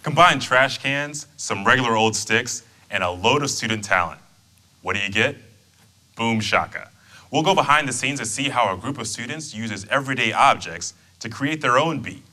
Combine trash cans, some regular old sticks, and a load of student talent. What do you get? Boomshaka. We'll go behind the scenes to see how a group of students uses everyday objects to create their own beat.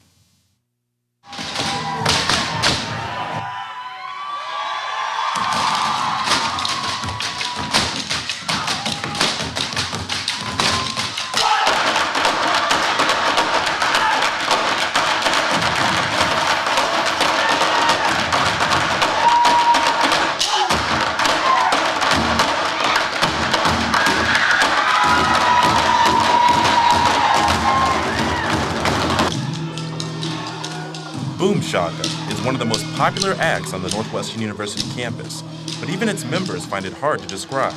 Boomshaka is one of the most popular acts on the Northwestern University campus, but even its members find it hard to describe.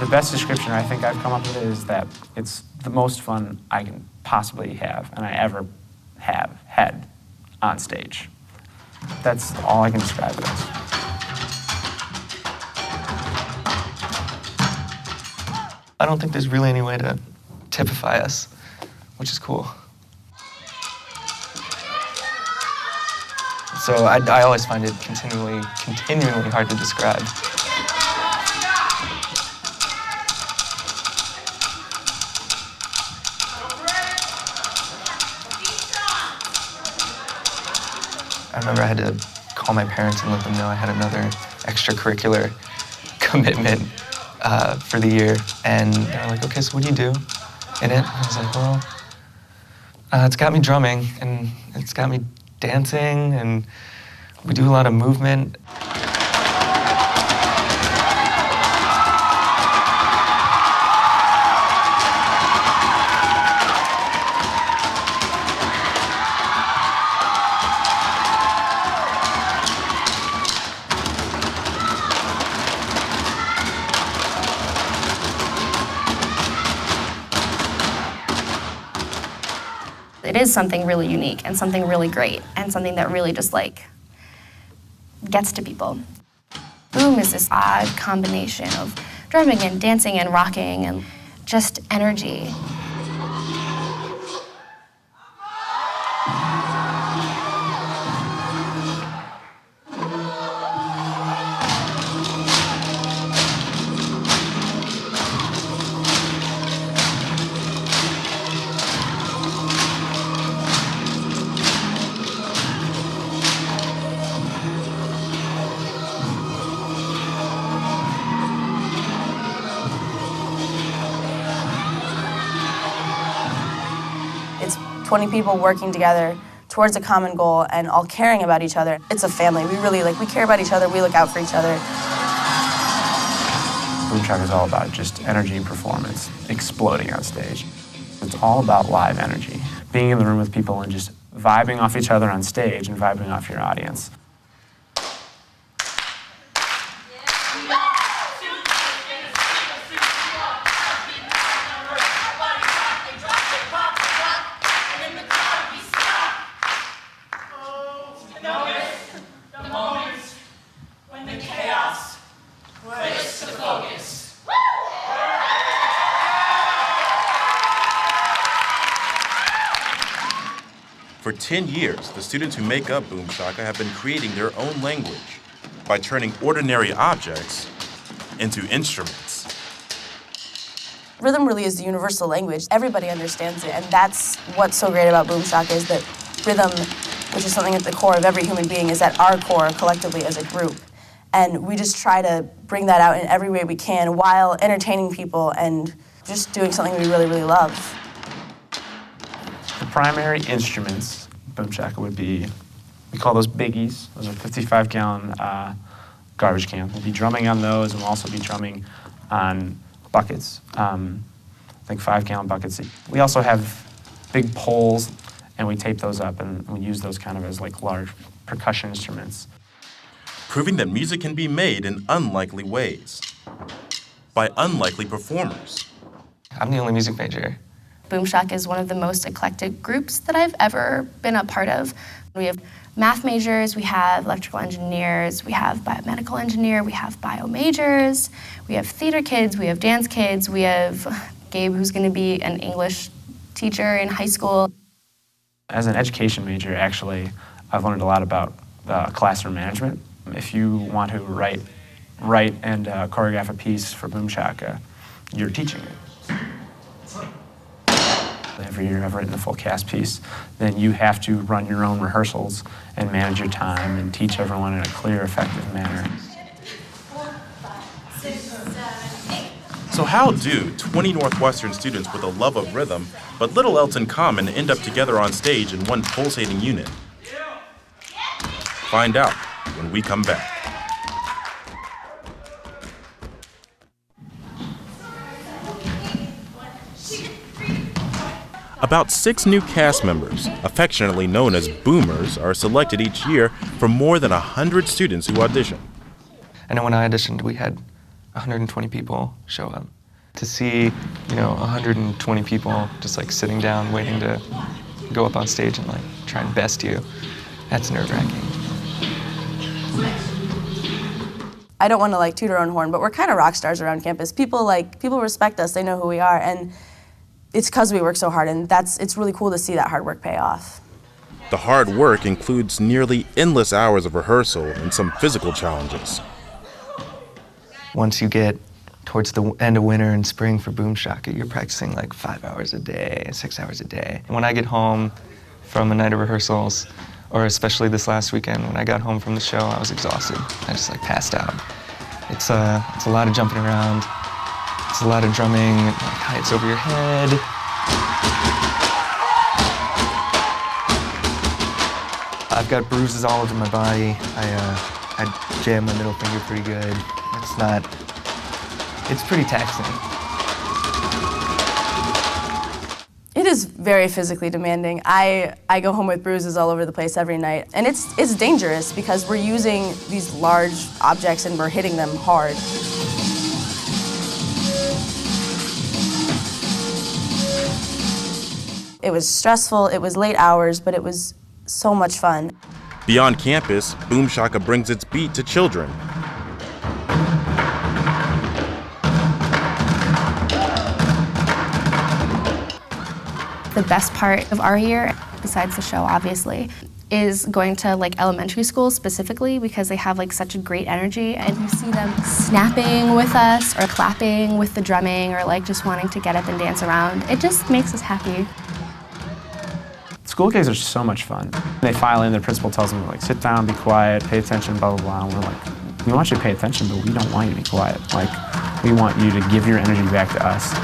The best description I think I've come up with is that it's the most fun I can possibly have and I ever have had on stage. That's all I can describe it as. I don't think there's really any way to typify us, which is cool. So I always find it continually hard to describe. I remember I had to call my parents and let them know I had another extracurricular commitment for the year. And they were like, okay, so what do you do in it? And I was like, well, it's got me drumming and it's got me dancing, and we do a lot of movement. It is something really unique and something really great and something that really just like gets to people. Boom is this odd combination of drumming and dancing and rocking and just energy. It's 20 people working together towards a common goal and all caring about each other. It's a family. We care about each other. We look out for each other. Boomshaka is all about just energy performance, exploding on stage. It's all about live energy. Being in the room with people and just vibing off each other on stage and vibing off your audience. For 10 years, the students who make up Boomshaka have been creating their own language by turning ordinary objects into instruments. Rhythm really is the universal language. Everybody understands it, and that's what's so great about Boomshaka is that rhythm, which is something at the core of every human being, is at our core collectively as a group. And we just try to bring that out in every way we can while entertaining people and just doing something we really, really love. The primary instruments, Boomshaka would be, we call those biggies. Those are 55-gallon garbage cans. We'll be drumming on those, and we'll also be drumming on buckets. I think 5-gallon buckets. We also have big poles, and we tape those up, and we use those kind of as like large percussion instruments. Proving that music can be made in unlikely ways by unlikely performers. I'm the only music major. Boomshaka is one of the most eclectic groups that I've ever been a part of. We have math majors, we have electrical engineers, we have biomedical engineer, we have bio majors, we have theater kids, we have dance kids, we have Gabe, who's going to be an English teacher in high school. As an education major, actually, I've learned a lot about classroom management. If you want to write and choreograph a piece for Boomshaka, you're teaching it. Every year I've written a full cast piece, then you have to run your own rehearsals and manage your time and teach everyone in a clear, effective manner. So how do 20 Northwestern students with a love of rhythm but little else in common end up together on stage in one pulsating unit? Find out when we come back. About 6 new cast members, affectionately known as Boomers, are selected each year from more than 100 students who audition. I know when I auditioned, we had 120 people show up. To see, 120 people just like sitting down, waiting to go up on stage and like try and best you, that's nerve-wracking. I don't want to like toot our own horn, but we're kind of rock stars around campus. People respect us, they know who we are, and it's because we work so hard, and it's really cool to see that hard work pay off. The hard work includes nearly endless hours of rehearsal and some physical challenges. Once you get towards the end of winter and spring for Boomshaka, you're practicing like 5 hours a day, 6 hours a day. And when I get home from a night of rehearsals, or especially this last weekend, when I got home from the show, I was exhausted. I just like passed out. It's a lot of jumping around. It's a lot of drumming, like heights over your head. I've got bruises all over my body. I jammed my middle finger pretty good. It's pretty taxing. It is very physically demanding. I go home with bruises all over the place every night, and it's dangerous because we're using these large objects and we're hitting them hard. It was stressful, it was late hours, but it was so much fun. Beyond campus, Boomshaka brings its beat to children. The best part of our year, besides the show obviously, is going to like elementary schools specifically because they have like such a great energy, and you see them snapping with us or clapping with the drumming or like just wanting to get up and dance around. It just makes us happy. School gigs are so much fun. They file in, their principal tells them like sit down, be quiet, pay attention, blah, blah, blah. And we're like, we want you to pay attention, but we don't want you to be quiet. Like, we want you to give your energy back to us.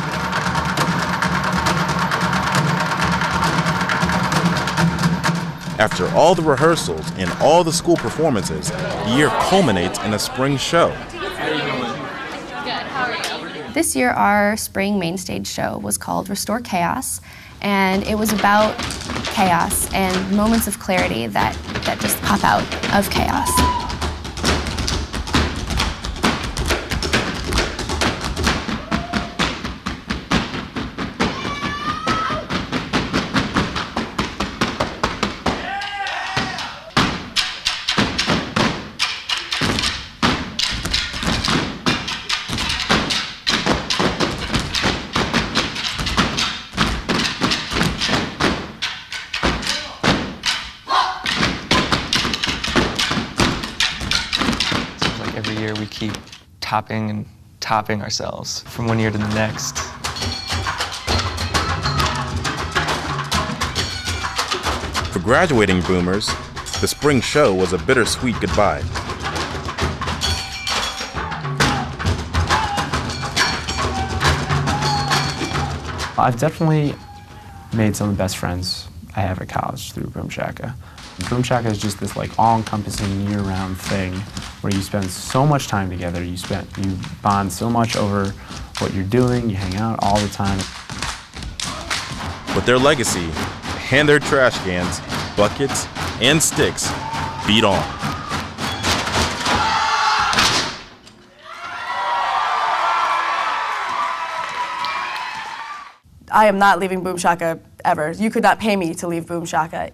After all the rehearsals and all the school performances, the year culminates in a spring show. This year, our spring main stage show was called Restore Chaos, and it was about chaos and moments of clarity that just pop out of chaos. Every year we keep topping and topping ourselves from one year to the next. For graduating Boomers, the spring show was a bittersweet goodbye. I've definitely made some of the best friends I have at college through Boomshaka. Boomshaka is just this like all-encompassing year-round thing where you spend so much time together, you bond so much over what you're doing, you hang out all the time. With their legacy and their trash cans, buckets, and sticks, beat on. I am not leaving Boomshaka ever. You could not pay me to leave Boomshaka.